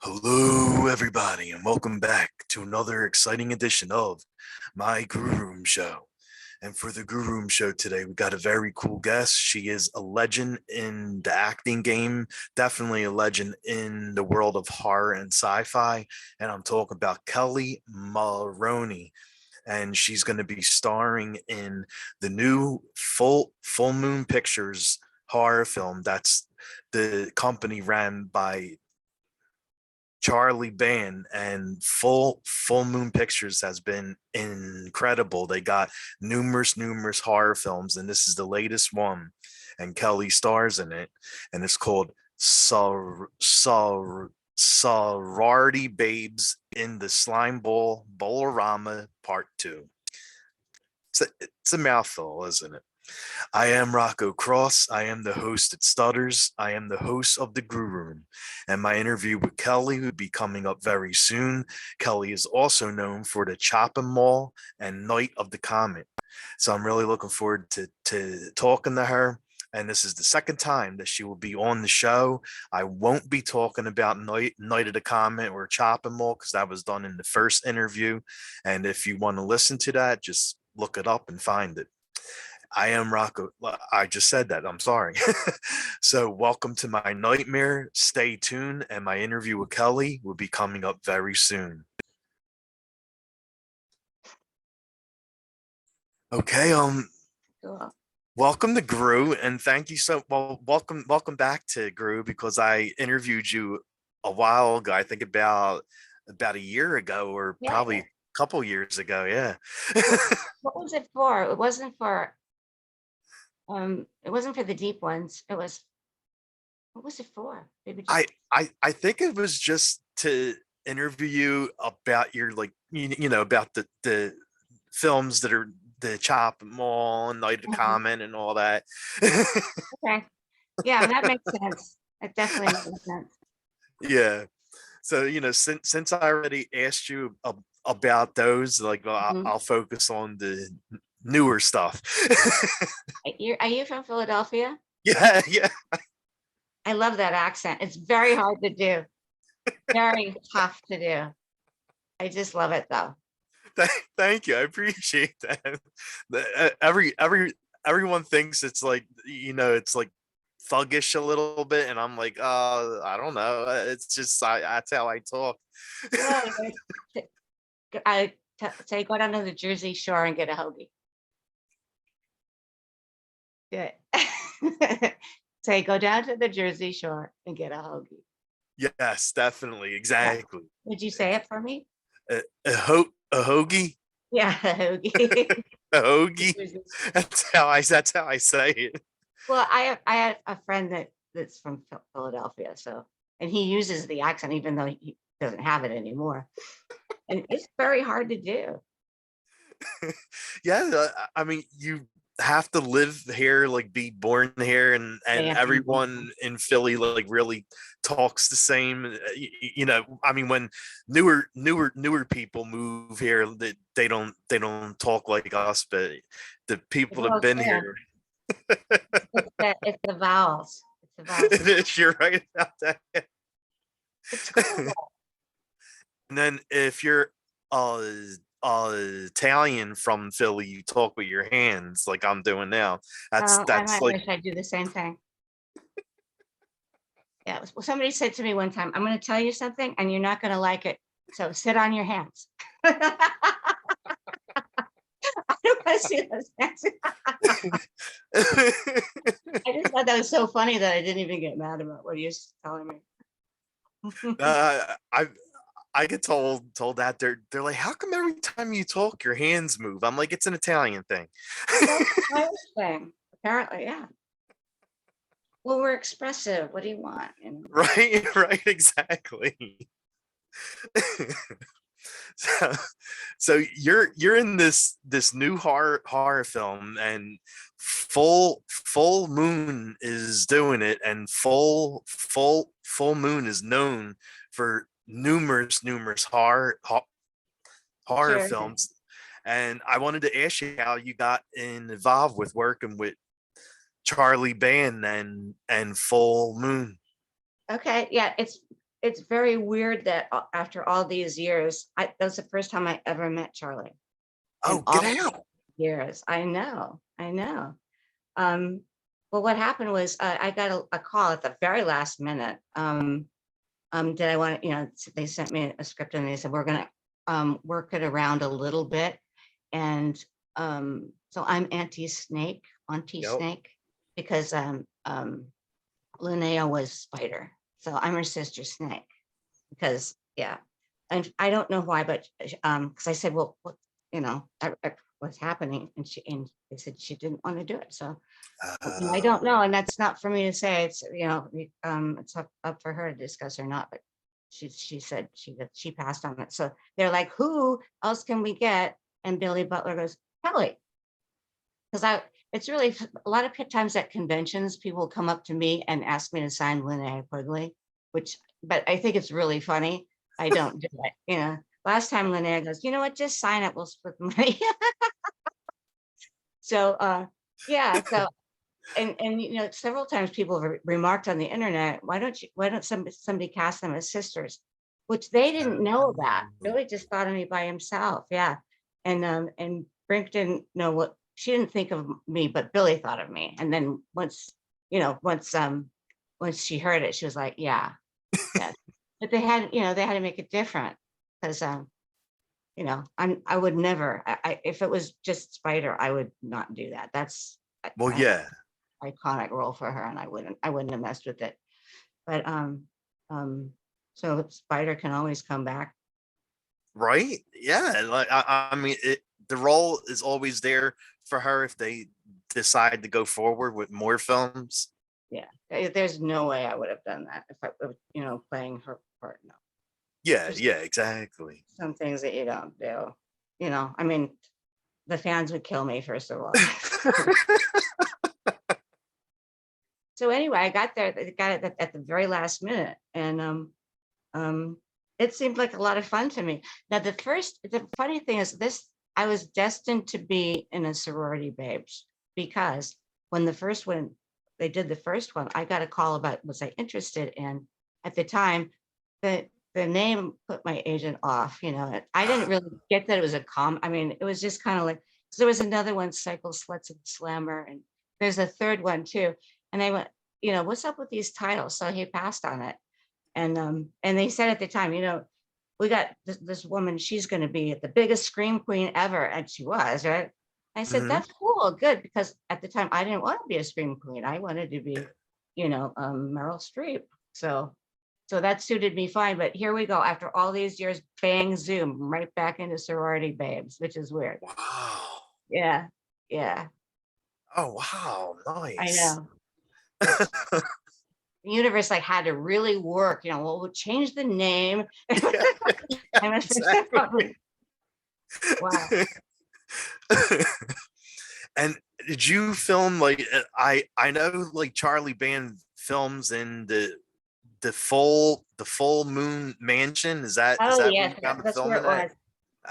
Hello, everybody, and welcome back to another exciting edition of my Grue Rume Show. And for the Grue Rume Show today, we got a very cool guest. She is a legend in the acting game, definitely a legend in the world of horror and sci-fi. And I'm talking about Kelli Maroney. And she's going to be starring in the new Full Moon Pictures horror film. That's the company ran by Charlie Band, and Full Moon Pictures has been incredible. They got numerous horror films, and this is the latest one. And Kelli stars in it, and it's called Sorority Babes in the Slime Ball Bolorama Part 2. It's a mouthful, isn't it? I am Rocco Cross. I am the host at Stutters. I am the host of the Grue Room. And my interview with Kelli will be coming up very soon. Kelli is also known for the Chopping Mall and Night of the Comet. So I'm really looking forward to talking to her. And this is the second time that she will be on the show. I won't be talking about Night of the Comet or Chopping Mall because that was done in the first interview. And if you want to listen to that, just look it up and find it. I am Rocco. I just said that. I'm sorry. So, welcome to my nightmare. Stay tuned, and my interview with Kelli will be coming up very soon. Okay. Cool. Welcome to Grue, and thank you welcome back to Grue because I interviewed you a while ago. I think about a year ago, or probably a couple years ago. Yeah. What was it for? It wasn't for the deep ones. It was, what was it for? Maybe just... I think it was just to interview you about your about the films that are the Chop Mall and Night of the Comet and all that. Okay. Yeah, that makes sense. It definitely makes sense. Yeah. So, since I already asked you about those, I'll focus on the newer stuff. Are you from Philadelphia? Yeah. I love that accent. It's very hard to do. Very tough to do. I just love it though. Thank you. I appreciate that. Everyone thinks it's like, it's like thuggish a little bit, and I'm like, I don't know. It's just that's how I talk. I say go down to the Jersey Shore and get a hoagie. Good. Say go down to the Jersey Shore and get a hoagie. Yes, definitely, exactly. Yeah. Would you say it for me? A hoagie. Yeah, a hoagie. A hoagie. That's how I say it. Well, I had a friend that's from Philadelphia, and he uses the accent even though he doesn't have it anymore, and it's very hard to do. Yeah, I mean, you have to live here, like be born here, and everyone in Philly like really talks the same. I mean, when newer people move here, they don't talk like us, but the people that have been here. It's the vowels. It's the vowels. You're right about that. It's cool. And then if you're Italian from Philly, you talk with your hands like I'm doing now. That's I like wish I do the same thing. Yeah. Well, somebody said to me one time, "I'm going to tell you something, and you're not going to like it. So sit on your hands." I don't want to see those hands. I just thought that was so funny that I didn't even get mad about what he was telling me. I get told that they're like, how come every time you talk your hands move? I'm like, it's an Italian thing. Irish thing, apparently, yeah. Well, we're expressive. What do you want? Right, exactly. So you're in this new horror film, and Full Moon is doing it, and Full Moon is known for numerous horror films. And I wanted to ask you how you got involved with working with Charlie Band and Full Moon. Okay, yeah, it's very weird that after all these years, that's the first time I ever met Charlie in Oh, all get out. years. I know, I know. Well, what happened was I got a call at the very last minute. Did I want to, they sent me a script and they said, we're going to work it around a little bit. And so I'm anti-snake, Yep. because Linnea was Spider. So I'm her sister Snake because, yeah. And I don't know why, but because I said, well, what, what's happening? And they said she didn't want to do it. So I don't know. And that's not for me to say. It's, it's up for her to discuss or not. But she said she passed on it. So they're like, who else can we get? And Billy Butler goes, Kelly. Because it's really a lot of times at conventions, people come up to me and ask me to sign Linnea Quigley, but I think it's really funny. I don't do it. Last time Linnea goes, you know what, just sign it, we'll split the money. So yeah, so and several times people have remarked on the internet, why don't somebody cast them as sisters, which they didn't know about. Billy just thought of me by himself. Yeah. And Brink didn't know what, she didn't think of me, but Billy thought of me. And then once she heard it, she was like, yeah. But they had to make it different because I would never, if it was just Spider, I would not do that. That's Well, yeah. iconic role for her, and I wouldn't have messed with it. But so Spider can always come back. Right. Yeah. Like, I mean, the role is always there for her if they decide to go forward with more films. Yeah. There's no way I would have done that if I was, playing her part. No. Yeah. Yeah, exactly. Some things that you don't do. I mean, the fans would kill me, first of all. So anyway, I got there, got it at the very last minute. And it seemed like a lot of fun to me. Now, the funny thing is this, I was destined to be in a Sorority Babes because when they did the first one, I got a call about was I interested in. At the time, the name put my agent off. I didn't really get that it was I mean, it was just kind of like, because there was another one, Cycle Sluts and Slammer, and there's a third one too. And I went, what's up with these titles? So he passed on it. And they said at the time, we got this woman, she's going to be the biggest scream queen ever. And she was, right? I said, that's cool, good. Because at the time I didn't want to be a scream queen. I wanted to be, Meryl Streep. So that suited me fine. But here we go. After all these years, bang, zoom, right back into Sorority Babes, which is weird. Wow. Yeah. Yeah. Oh, wow. I Nice. know. The universe had to really work, we'll change the name. Yeah, exactly. Wow. And did you film I know Charlie Band films in the full moon mansion? Is that Oh where yes, you found the that's where filming it at?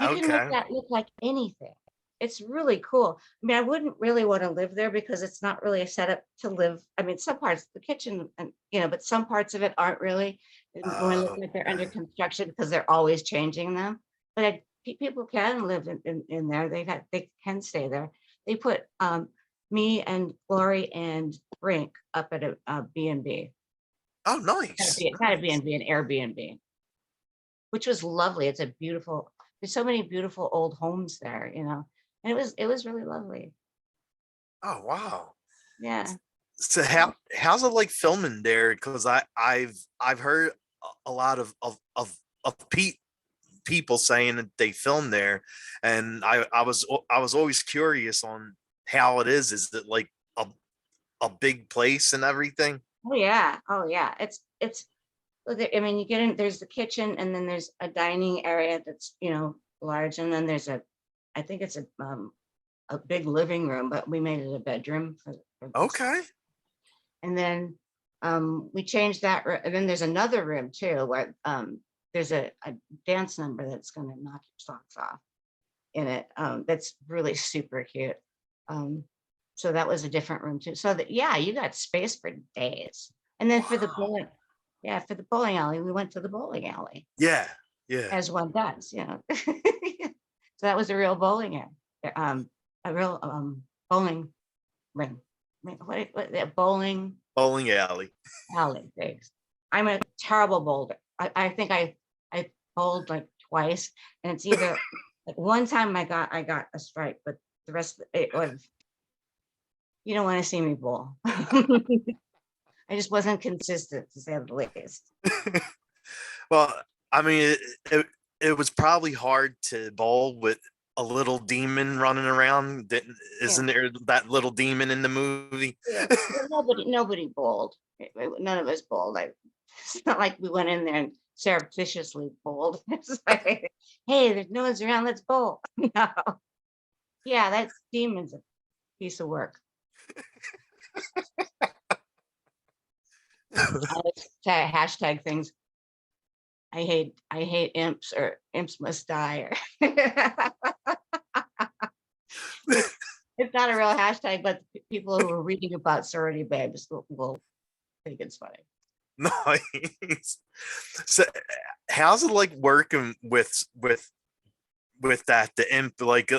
was. You can make Okay. that look like anything. It's really cool. I mean, I wouldn't really want to live there because it's not really a setup to live. I mean, some parts, the kitchen, and but some parts of it aren't really. It might look like they're under construction because they're always changing them. But people can live in there. They can stay there. They put me and Glory and Brink up at a B&B. Oh, nice. Not a Nice. B&B, an Airbnb, which was lovely. There's so many beautiful old homes there, and it was really lovely. Oh, wow. Yeah. So how's it filming there? Because I've heard a lot of people saying that they film there, and I was always curious on how it is. Is it a big place and everything? Oh yeah. Oh yeah. It's. I mean, you get in. There's the kitchen, and then there's a dining area that's large, and then there's I think it's a big living room, but we made it a bedroom for this. Okay. And then we changed that, and then there's another room too where there's a dance number that's going to knock your socks off in it. That's really super cute. So that was a different room too. So that, yeah, you got space for days. And then for the Yeah, for the bowling alley, we went to the bowling alley, Yeah. Yeah. as one does, you know. So that was a real bowling alley, a real bowling ring. What bowling Bowling alley. alley, thanks. I'm a terrible bowler. I think I bowled like twice, and it's either like one time I got a strike, but the rest of it was, you don't want to see me bowl. I just wasn't consistent, to say the least. Well, I mean, it, it was probably hard to bowl with a little demon running around. Yeah, Isn't there that little demon in the movie? yeah. Well, nobody bowled. None of us bowled. It's not like we went in there and surreptitiously bowled. It's like, hey, there's no one's around, let's bowl. No. Yeah, that demon's a piece of work. I like to hashtag things. I hate imps, or imps must die. Or it's not a real hashtag, but people who are reading about sorority babes will think it's funny. Nice. So, how's it like working with that the imp? Like,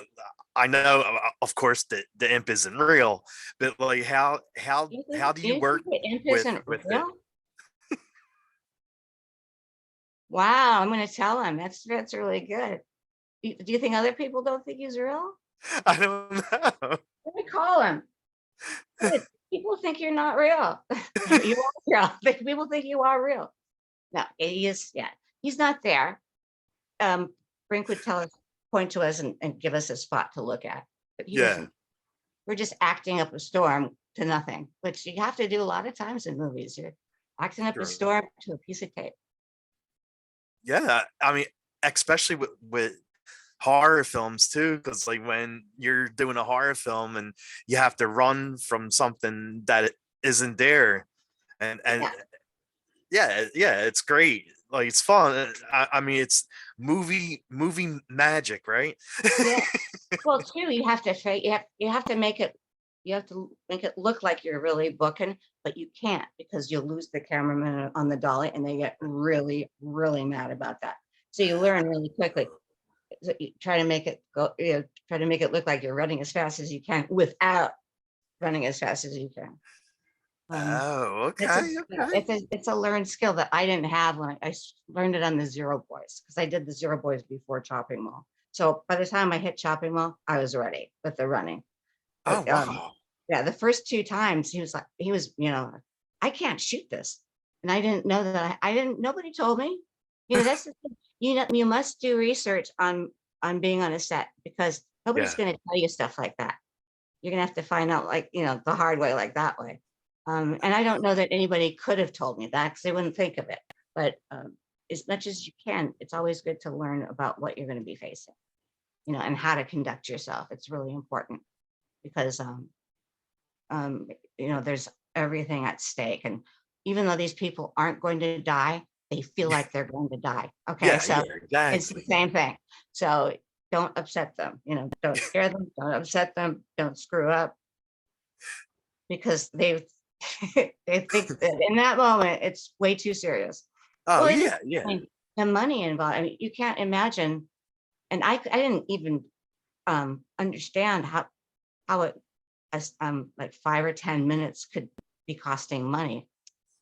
I know, of course, the imp isn't real, but like, how do you You work think the imp with isn't it? real? Wow, I'm gonna tell him. That's really good. Do you think other people don't think he's real? I don't know. Let me call him. Good. People think you're not real. You are real. People think you are real. No, he is. Yeah, he's not there. Brink would tell us, point to us, and give us a spot to look at, but he Yeah, doesn't. We're just acting up a storm to nothing, which you have to do a lot of times in movies. You're acting up a sure. storm to a piece of tape. Yeah, I mean, especially with horror films too, because like when you're doing a horror film and you have to run from something that isn't there, and Yeah. yeah, it's great. Like it's fun. I mean, it's movie magic, right? Yeah. Well, too, you have to make it, look like you're really booking, but you can't, because you'll lose the cameraman on the dolly, and they get really, really mad about that. So you learn really quickly. So you try to make it go, try to make it look like you're running as fast as you can without running as fast as you can. Oh, It's a okay, skill. okay. It's a learned skill that I didn't have when I learned it on the Zero Boys, because I did the Zero Boys before Chopping Mall. So by the time I hit Chopping Mall, I was ready with the running. Oh, But wow. yeah, the first two times he was like, I can't shoot this, and I didn't know that. I didn't. Nobody told me. That's the thing. You must do research on being on a set, because nobody's Yeah, going to tell you stuff like that. You're gonna have to find out, like, the hard way, like that way. And I don't know that anybody could have told me that, because they wouldn't think of it. But as much as you can, it's always good to learn about what you're going to be facing, and how to conduct yourself. It's really important, because there's everything at stake. And even though these people aren't going to die, they feel like they're going to die. Okay, yeah, so yeah, it's the exactly. same thing. So don't upset them. Don't scare them. Don't upset them. Don't screw up, because they think that in that moment it's way too serious. Oh, Well, it is. yeah, I yeah, mean, the money involved. I mean, you can't imagine. And I didn't even understand how it, as like 5 or 10 minutes could be costing money.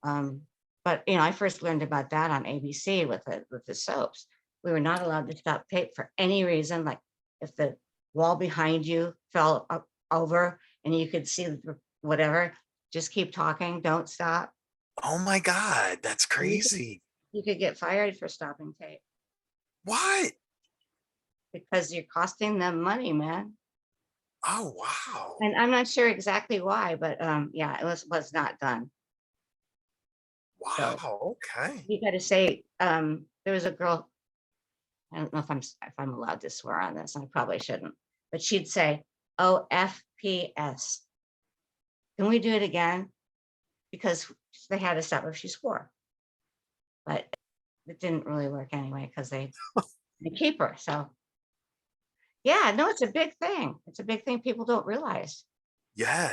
Um, but I first learned about that on ABC with the soaps. We were not allowed to stop tape for any reason. Like if the wall behind you fell up over and you could see whatever, just keep talking, don't stop. oh my God, that's You could, crazy. you could get fired for stopping tape, What? because you're costing them money, man. Oh, wow. And I'm not sure exactly why, but yeah, it was not done. So Wow, okay. you got to say, there was a girl. I don't know if I'm allowed to swear on this. I probably shouldn't, but she'd say, "OFPS." Can we do it again? Because they had to stop if she swore, but it didn't really work anyway, because they keep her. So yeah, no, it's a big thing. It's a big thing people don't realize. Yeah.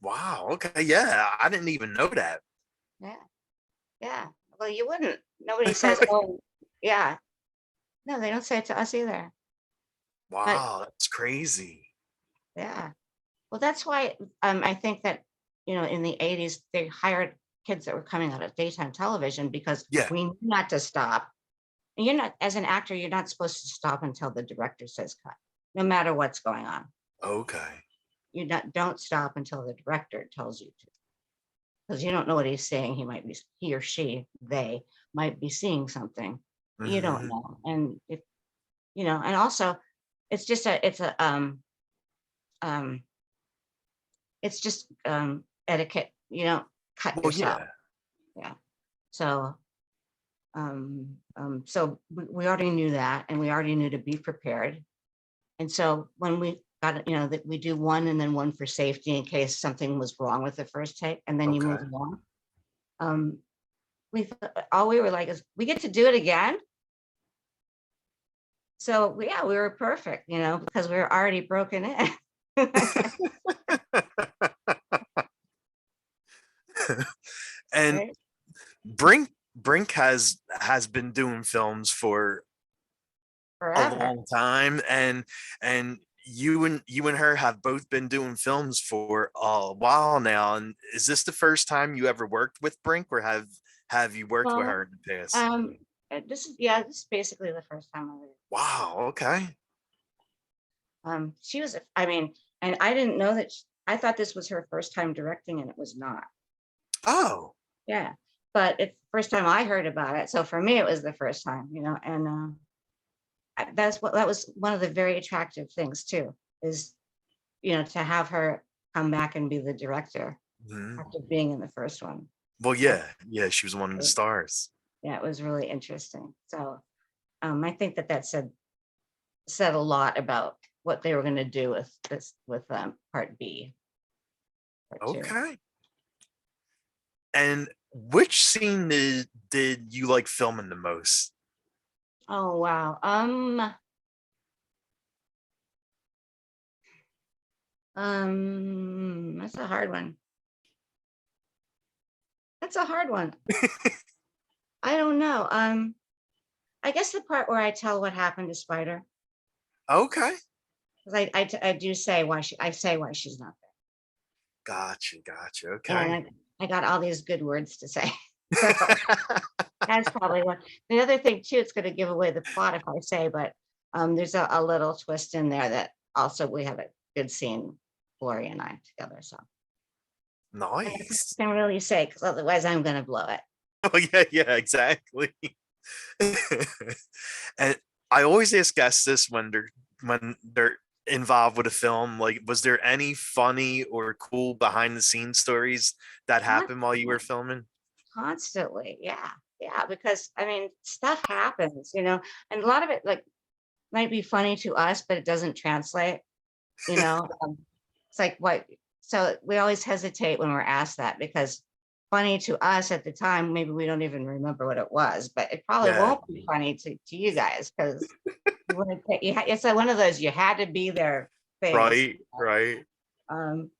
Wow, okay, yeah, I didn't even know that. Yeah, yeah. Well, you wouldn't. Nobody says, oh, yeah. No, they don't say it to us either. But Wow, that's crazy. yeah. Well, that's why I think that, in the 80s, they hired kids that were coming out of daytime television because Yeah. we knew not to stop. And you're not, as an actor, you're not supposed to stop until the director says cut, no matter what's going on. Okay. Don't stop until the director tells you to, because you don't know what he's saying. He or she, they might be seeing something you don't Mhm. know. And if, and also um, it's just etiquette, cut Well, yourself. yeah. Yeah. So we already knew that, and we already knew to be prepared. And so when we got, that we do one and then one for safety in case something was wrong with the first take, and then you Okay. move along. All we were like is, we get to do it again. So yeah, we were perfect, because we were already broken in. And Right? Brink has been doing films for a Forever. long time, and you and her have both been doing films for a while now. And is this the first time you ever worked with Brink, or have you worked with Well, her in the past? this is basically the first time I was. Wow. Okay. She was, I mean, and I didn't know that. I thought this was her first time directing, and it was not. Oh. Yeah, but it's the first time I heard about it. So for me, it was the first time, and that was one of the very attractive things too, is, to have her come back and be the director Mhm. after being in the first one. Well, That, yeah, she was one of the stars. yeah, it was really interesting. So I think that said a lot about what they were going to do with this, with part B, part two. Okay. And which scene did you like filming the most? Oh wow. That's a hard one. That's a hard one. I don't know. I guess the part where I tell what happened to Spider, Okay. because I do say I say why she's not Gotcha. there, and Okay. I got all these good words to say. So that's probably one. The other thing too, it's going to give away the plot if I say, but there's a little twist in there that also we have a good scene, Gloria and I together. So and I Nice. can really say, because otherwise I'm going to blow it. Oh yeah, exactly. And I always ask guests this when they're involved with a film. Like, was there any funny or cool behind the scenes stories that happened while you were Constantly, filming? constantly, yeah, yeah. Because I mean, stuff happens, and a lot of it like might be funny to us, but it doesn't translate. You know, it's like what. So we always hesitate when we're asked that, because funny to us at the time, maybe we don't even remember what it was, but it probably Yeah. won't be funny to you guys, because you wouldn't. It's like one of those you had to be there things. Right. Um,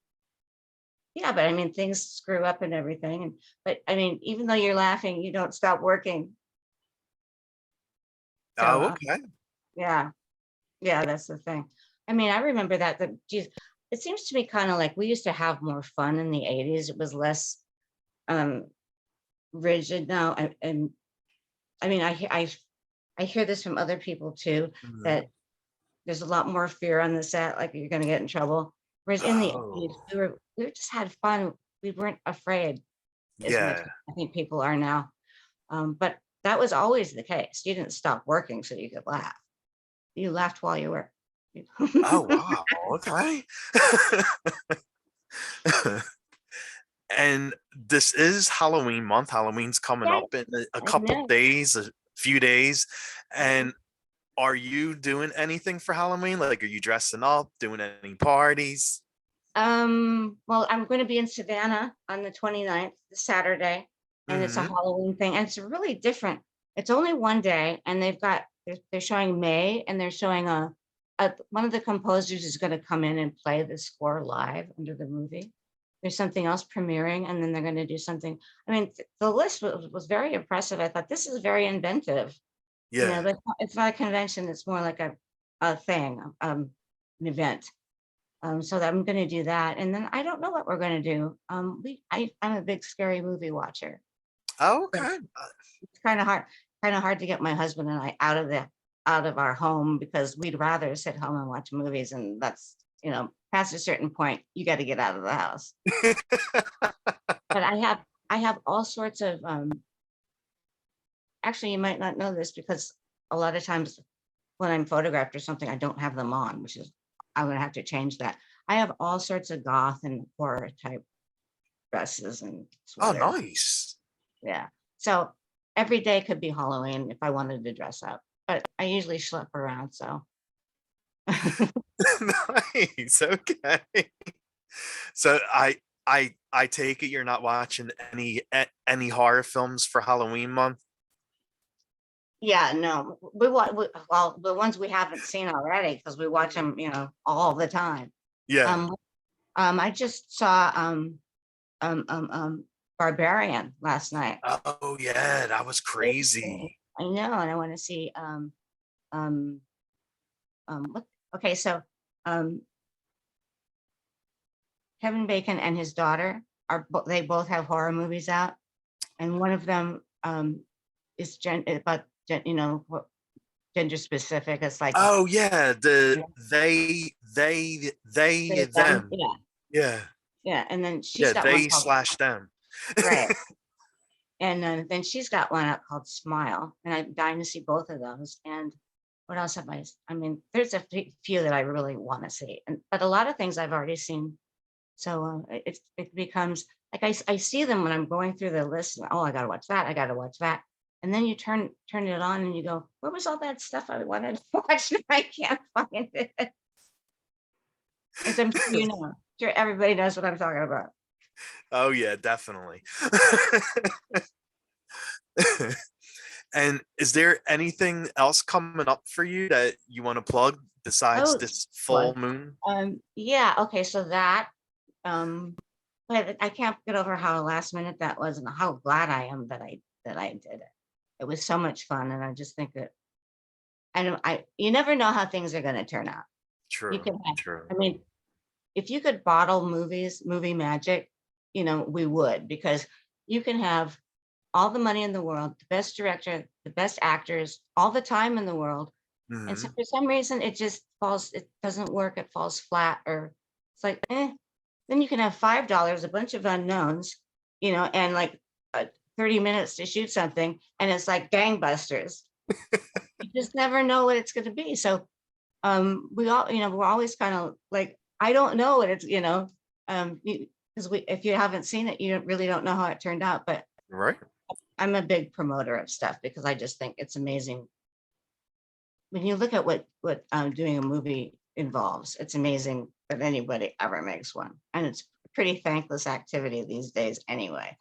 yeah, but I mean, things screw up and everything. But I mean, even though you're laughing, you don't stop working. So Oh, okay. yeah, yeah, that's the thing. I mean, I remember geez, it seems to me kind of like we used to have more fun in the 80s. It was less um rigid now. And I mean, I hear this from other people too, Mhm. that there's a lot more fear on the set, like you're gonna get in trouble. Whereas in the 80s, Oh, we just had fun. We weren't afraid as much yeah. as I think people are now. But that was always the case. You didn't stop working so you could laugh. You laughed while you worked. Oh, wow. Okay. And this is Halloween month. Halloween's coming Yeah, up in a I couple know. days, a few days. Mhm. And are you doing anything for Halloween? Like, are you dressing up, doing any parties? Well, I'm going to be in Savannah on the 29th, this Saturday, and it's a Hmm. Halloween thing, and it's really different. It's only one day, and they're showing May, and they're showing one of the composers is going to come in and play the score live under the movie. there's something else premiering, and then they're going to do something. I mean, the list was very impressive. I thought this is very inventive, Yeah. but it's not a convention. It's more like a thing, an event. So that I'm going to do that, and then I don't know what we're going to do. I'm a big scary movie watcher. Oh, So okay. it's kind of hard to get my husband and I out of our home, because we'd rather sit home and watch movies, and that's, past a certain point, you got to get out of the house. But I have all sorts of actually, you might not know this, because a lot of times when I'm photographed or something, I don't have them on, which is, I'm gonna have to change that. I have all sorts of goth and horror type dresses and Oh, sweaters. nice. Yeah. So every day could be Halloween if I wanted to dress up, but I usually schlep around. So Nice. Okay. So I take it you're not watching any horror films for Halloween month? yeah, no, well, the ones we haven't seen already, because we watch them, all the time. Yeah. Um, I just saw um, um, um, Barbarian last night. Oh yeah, that was crazy. I know, and I want to see um what, okay, so um Kevin Bacon and his daughter they both have horror movies out, and one of them is what gender specific. It's like Oh yeah, they them, them. yeah, Yeah. yeah, and then she's Yeah, got one they called, slash them. right, and then she's got one out called Smile, and I'm dying to see both of those. And what else have I mean, there's a few that I really want to see, but a lot of things I've already seen. So it becomes like I see them when I'm going through the list. And, oh, I gotta watch that. I gotta watch that. And then you turn it on and you go, where was all that stuff I wanted to watch? And I can't find it. As I'm sure you know, sure everybody knows what I'm talking about. Oh yeah, definitely. And is there anything else coming up for you that you want to plug besides Oh, this full what? moon? Yeah. Okay. So that but I can't get over how last minute that was, and how glad I am that I did it. It was so much fun, and I just think that you never know how things are going to turn out. You True, can have, true. I mean, if you could bottle movie magic, we would, because you can have all the money in the world, the best director, the best actors, all the time in the world. And so Mhm. for some reason it doesn't work, it falls flat, or it's like, then you can have $5, a bunch of unknowns, and like 30 minutes to shoot something, and it's like gangbusters. You just never know what it's going to be. So we're always kind of like, I don't know what it's, because if you haven't seen it, you really don't know how it turned out. But Right. I'm a big promoter of stuff, because I just think it's amazing when you look at what doing a movie involves. It's amazing that anybody ever makes one, and it's a pretty thankless activity these days anyway.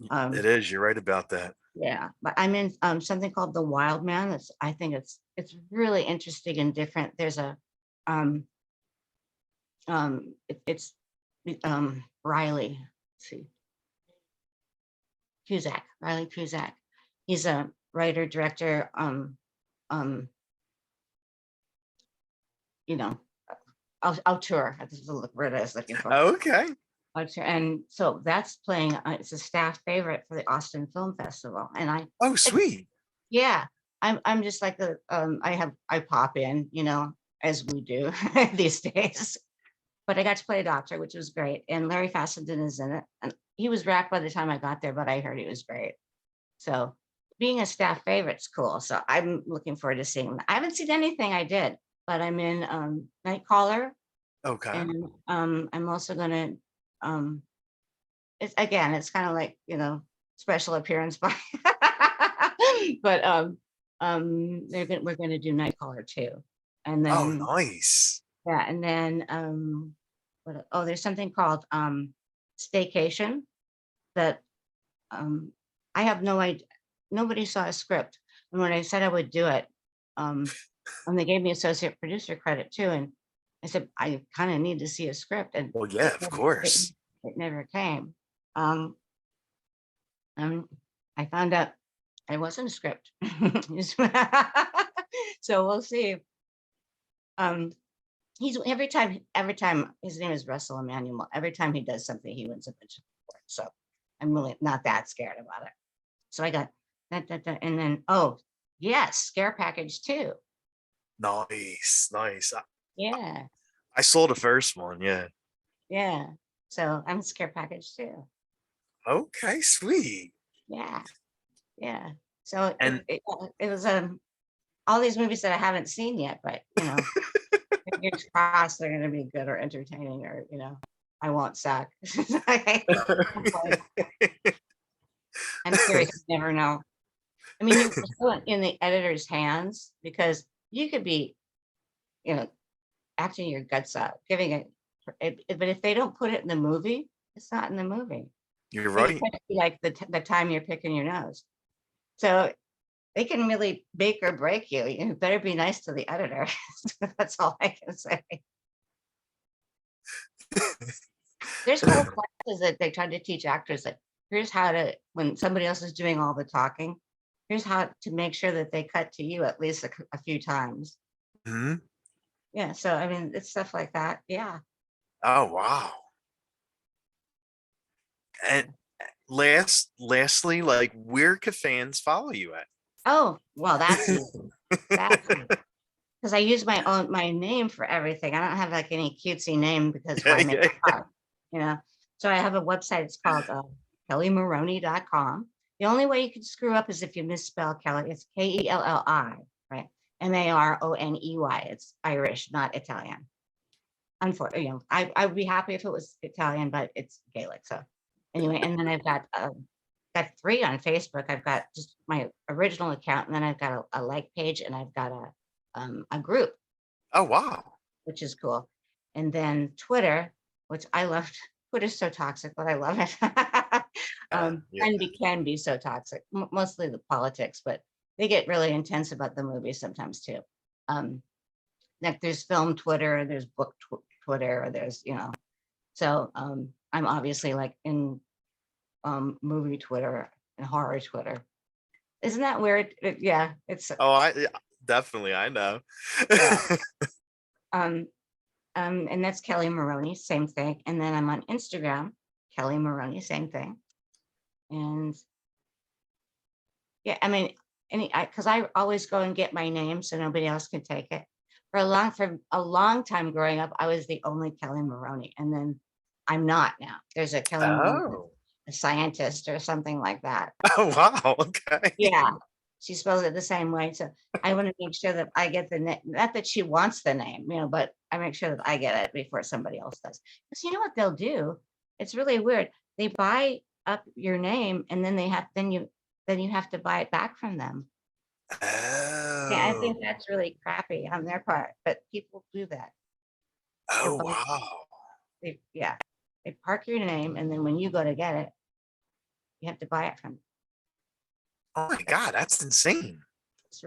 It Um, is. You're right about that. yeah, but I'm in something called The Wild Man. I think it's really interesting and different. There's a um it's Riley, let's see, Riley Cusack. He's a writer, director, um, you know, auteur. That's the word I was looking for. Okay. Auteur. And so that's playing. It's a staff favorite for the Austin Film Festival, and Oh, it's, sweet. yeah, I'm just like I pop in, as we do these days. But I got to play a doctor, which was great. And Larry Fessenden is in it. And he was wrapped by the time I got there, but I heard he was great. So being a staff favorite's cool. So I'm looking forward to seeing him. I haven't seen anything I did, but I'm in Nightcaller. Okay. And I'm also gonna it's kind of like, special appearance by but we're gonna do Nightcaller too. And Oh, then nice. yeah, and then there's something called Staycation that um I have no idea. Nobody saw a script. And when I said I would do it, and they gave me associate producer credit too. And I said, I kind of need to see a script. And Well, yeah, of they course. it never came. Um, I found out it wasn't a script. So we'll see. Um, he's every time his name is Russell Emmanuel. Every time he does something, he wins a bunch of awards. So I'm really not that scared about it. So I got that, and then yes, scare package too. Nice, nice. Yeah, I saw the first one. Yeah. yeah. So I'm scare package too. Okay, sweet. Yeah, yeah. So And it was all these movies that I haven't seen yet, but fingers crossed they're going to be good or entertaining, or I won't suck. I'm curious. You never know. I mean, you're still in the editor's hands, because you could be, acting your guts out, giving it, but if they don't put it in the movie, it's not in the movie. you're They right. catch you like the time you're picking your nose. So they can really make or break you. You better be nice to the editor. That's all I can say. There's whole classes that they try to teach actors that here's how to, when somebody else is doing all the talking, here's how to make sure that they cut to you at least a few times. Hmm. Yeah. So, I mean, it's stuff like that. Yeah. Oh wow. And lastly, like, where can fans follow you at? Oh, well, that's easy. That's because I use my name for everything. I don't have like any cutesy name, because Yeah, why make yeah, it hard, you know? So I have a website. It's called KelliMaroney.com. The only way you could screw up is if you misspell Kelly. It's Kelli, right? Maroney. It's Irish, not Italian. Unfortunately, I would be happy if it was Italian, but it's Gaelic. So anyway, and then I've got 3 on Facebook. I've got just my original account, and then I've got a like page, and I've got a group, Oh wow. which is cool. And then Twitter, which I love. Twitter's so toxic, but I love it. Yeah. Can be so toxic, mostly the politics, but they get really intense about the movies sometimes too. Um, like there's film Twitter, there's book Twitter, there's So I'm obviously like in movie Twitter and horror Twitter. Isn't that weird? Yeah, it's Oh, yeah, definitely. I know. yeah. Um, and that's Kelli Maroney, same thing. And then I'm on Instagram, Kelli Maroney, same thing. And yeah, I mean, because I always go and get my name so nobody else can take it. For a long time growing up, I was the only Kelli Maroney, and then I'm not now. There's a Kelli Maroney, Oh. a scientist or something like that. Oh wow. Okay. Yeah, she spells it the same way. So I want to make sure that I get the name. Not that she wants the name, but I make sure that I get it before somebody else does. Because you know what they'll do? It's really weird. They buy up your name, and then you have to buy it back from them. Yeah, I think Oh. that's really crappy on their part, but people do that. They Oh buy, wow. yeah, they park your name, and then when you go to get it, you have to buy it from them. Oh my God, that's insane. That's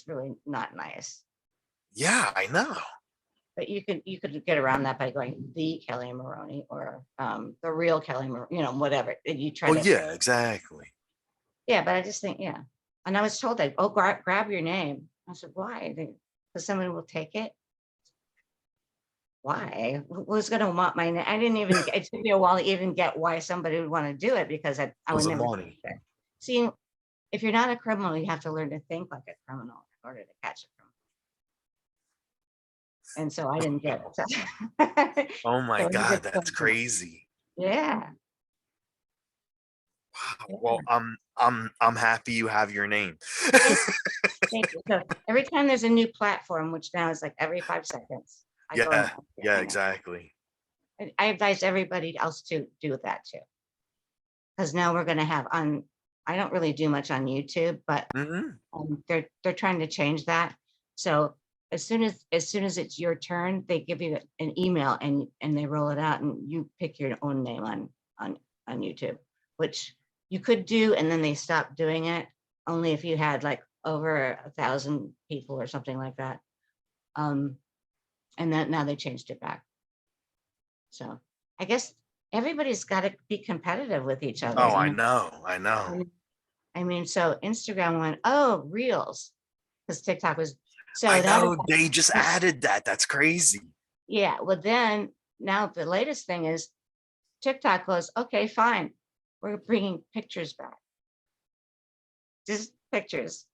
really not nice. Yeah, I know. But you could get around that by going the Kelli Maroney, or the real Kelli Maroney, whatever. And you try Oh to, yeah, exactly. yeah. But I just think, yeah. And I was told that, oh, grab your name. I said, why? Because someone will take it. Why? Who's going to want my name? I didn't even. It took me a while to even get why somebody would want to do it, because I would Was the never. money. See, if you're not a criminal, you have to learn to think like a criminal in order to catch a criminal. And so I didn't get it. Oh my So God, that's crazy. yeah. Wow. Yeah. Well, I'm happy you have your name. Thank thank you. So every time there's a new platform, which now is like every 5 seconds, I go and Yeah, get yeah, my name. exactly. I advise everybody else to do that too. Because now we're going to have I don't really do much on YouTube, but Hmm. they're trying to change that. So as soon as it's your turn, they give you an email, and they roll it out, and you pick your own name on YouTube, which you could do, and then they stopped doing it only if you had like over 1,000 people or something like that. And then now they changed it back. So I guess everybody's got to be competitive with each other, Oh, you I know. know. I know. I mean, so Instagram went, oh, Reels, because TikTok was. So I now, know. They just added that. That's crazy. yeah. Well, then now the latest thing is TikTok goes, okay, fine, we're bringing pictures back, just pictures.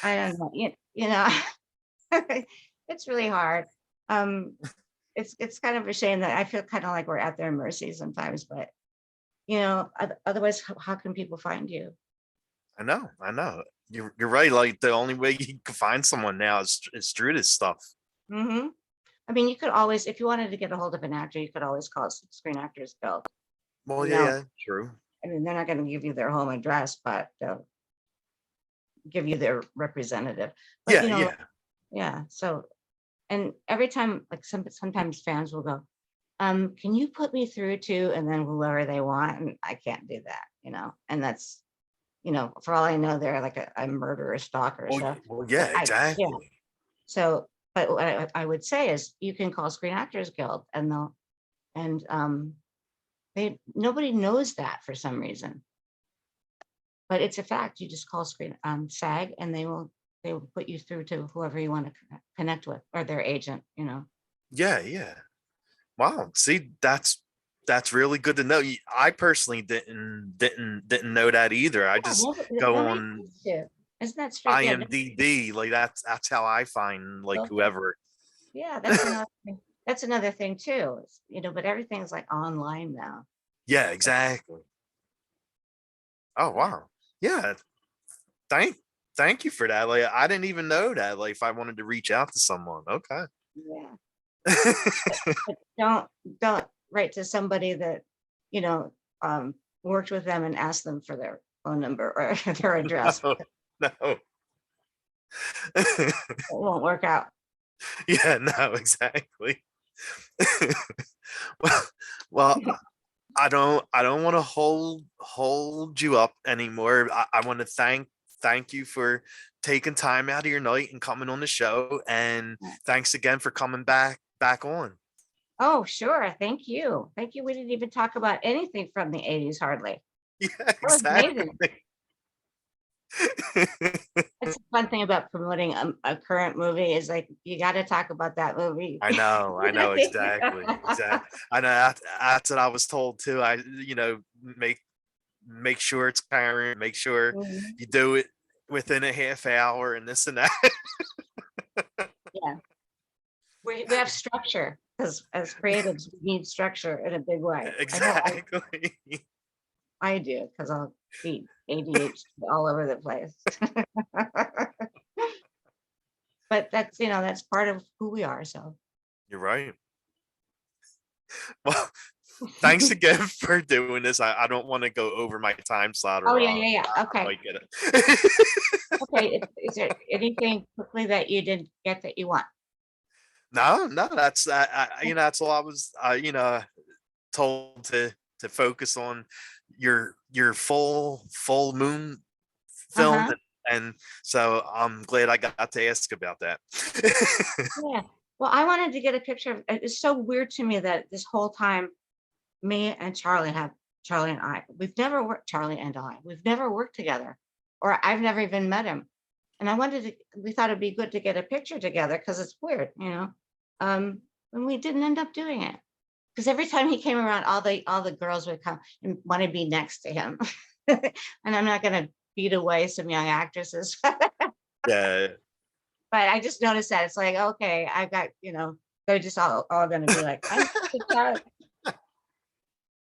I don't know, you know, it's really hard. Um, it's kind of a shame that I feel kind of like we're at their mercy sometimes, but otherwise, how can people find you? I know. I know. You're right. Like the only way you can find someone now is through this stuff. Hmm. I mean, you could always, if you wanted to get a hold of an actor, you could always call Screen Actors Guild. Well, You know, yeah, true. I mean, they're not going to give you their home address, but they'll give you their representative. But Yeah, yeah. yeah. So, and every time, like sometimes fans will go, can you put me through to, and then whoever they want, and I can't do that, and that's, for all I know, they're like a murderer, stalker. Well, So, well, but yeah, yeah. exactly. So, but what I would say is you can call Screen Actors Guild, and nobody knows that for some reason, but it's a fact. You just call SAG, and they will put you through to whoever you want to connect with, or their agent. Yeah, yeah. Wow. See, that's really good to know. I personally didn't know that either. I Yeah, just go nobody on used to. Isn't that straight? Yeah, IMDb. Like that's how I find like okay. whoever. Yeah, that's another thing. That's another thing too. But everything's like online now. Yeah, exactly. Oh Yeah, wow. Yeah. Thank thank you for that. Like I didn't even know that. Like if I wanted to reach out to someone. Okay. yeah. But don't write to somebody that you know worked with them and ask them for their phone number or their address. No, no. It won't work out. Yeah, no, exactly. well, well, I don't want to hold you up anymore. I want to thank you for taking time out of your night and coming on the show. And thanks again for coming back on. Oh, sure. Thank you. Thank you. We didn't even talk about anything from the 80s hardly. Yeah, That was exactly. amazing. That's the fun thing about promoting a current movie is like you got to talk about that movie. I know exactly. Exactly. I know that's what I was told too. Make sure it's current, make sure Mhm. you do it within a half hour and this and that. Yeah, we have structure because as creatives, we need structure in a big way. I know Exactly. I do because I'll be ADHD all over the place. But that's part of who we are. So, You're right. Well, thanks again for doing this. I don't want to go over my time slot oh or yeah, yeah, yeah. I Okay, might get it. okay. Is there anything quickly that you didn't get that you want? No, no, that's that's all I was told to focus on your full moon Uh film huh. and so I'm glad I got to ask about that. Yeah. Well, I wanted to get a picture of. It's so weird to me that this whole time, me and Charlie and I, we've never worked. Charlie and I, we've never worked together, or I've never even met him. And we thought it'd be good to get a picture together because it's weird. Um, and we didn't end up doing it because every time he came around, all the girls would come and want to be next to him, and I'm not going to beat away some young actresses. Yeah. But I just noticed that it's like, okay, I've got, they're just all going to be like, I'm Charlie.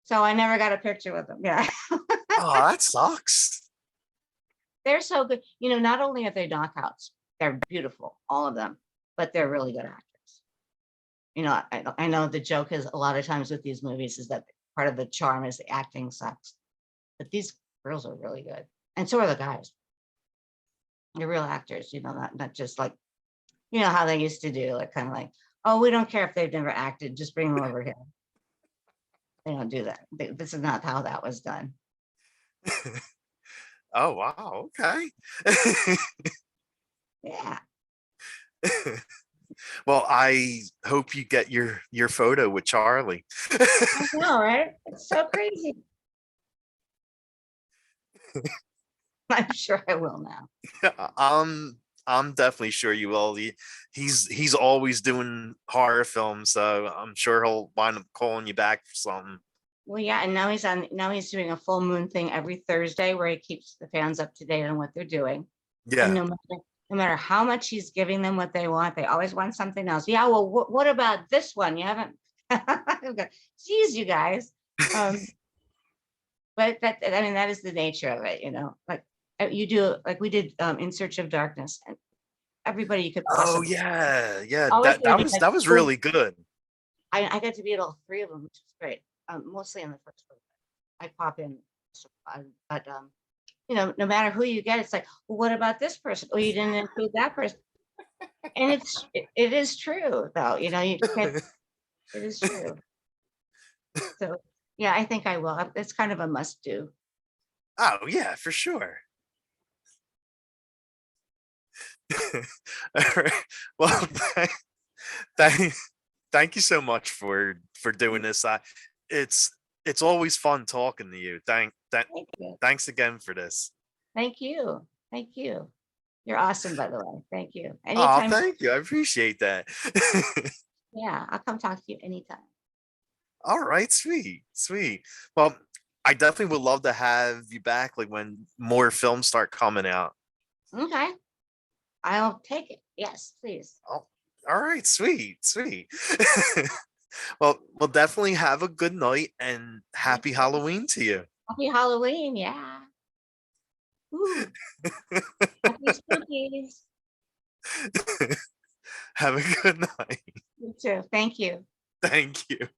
So I never got a picture with them. Yeah. Oh, that sucks. They're so good. Not only are they knockouts, they're beautiful, all of them, but they're really good actors. I know the joke is a lot of times with these movies is that part of the charm is the acting sucks, but these girls are really good. And so are the guys. They're real actors, not just like, how they used to do, like kind of like, oh, we don't care if they've never acted, just bring them over here. They don't do that. This is not how that was done. Oh wow, okay. Yeah. Well, I hope you get your photo with Charlie. I know, right? It's so crazy. I'm sure I will now. I'm definitely sure you will. He's always doing horror films, so I'm sure he'll wind up calling you back for something. Well, yeah, and now he's doing a full moon thing every Thursday where he keeps the fans up to date on what they're doing. And Yeah. no matter how much he's giving them what they want, they always want something else. Yeah, well, what about this one? You haven't. Geez, you guys. Um, but I mean, that is the nature of it, you know. Like you do, like we did In Search of Darkness, and everybody you could Oh possibly yeah, yeah. always That there to that be was like, that was "Oh," really good. I got to be at all three of them, which is great. Mostly in the first one. I pop in, but you know, no matter who you get, it's like, well, what about this person? Oh, you didn't include that person. And it is true though, you know, you can't, it is true. So yeah, I think I will. It's kind of a must do. Oh yeah, for sure. All right. Well, thank, thank you so much for doing this. It's it's always fun talking to you. Thank you. Thanks again for this. Thank you. Thank you. You're awesome, by the way. Thank you. Oh, Anytime. thank you. I appreciate that. Yeah, I'll come talk to you anytime. All right, sweet, sweet. Well, I definitely would love to have you back, like when more films start coming out. Okay. I'll take it. Yes, please. Oh, all right, sweet, sweet. Well, we'll definitely have a good night and Thank happy you. Halloween to you. Happy Halloween. Yeah. Ooh, happy spookies. Have a good night. You too. Thank you. Thank you.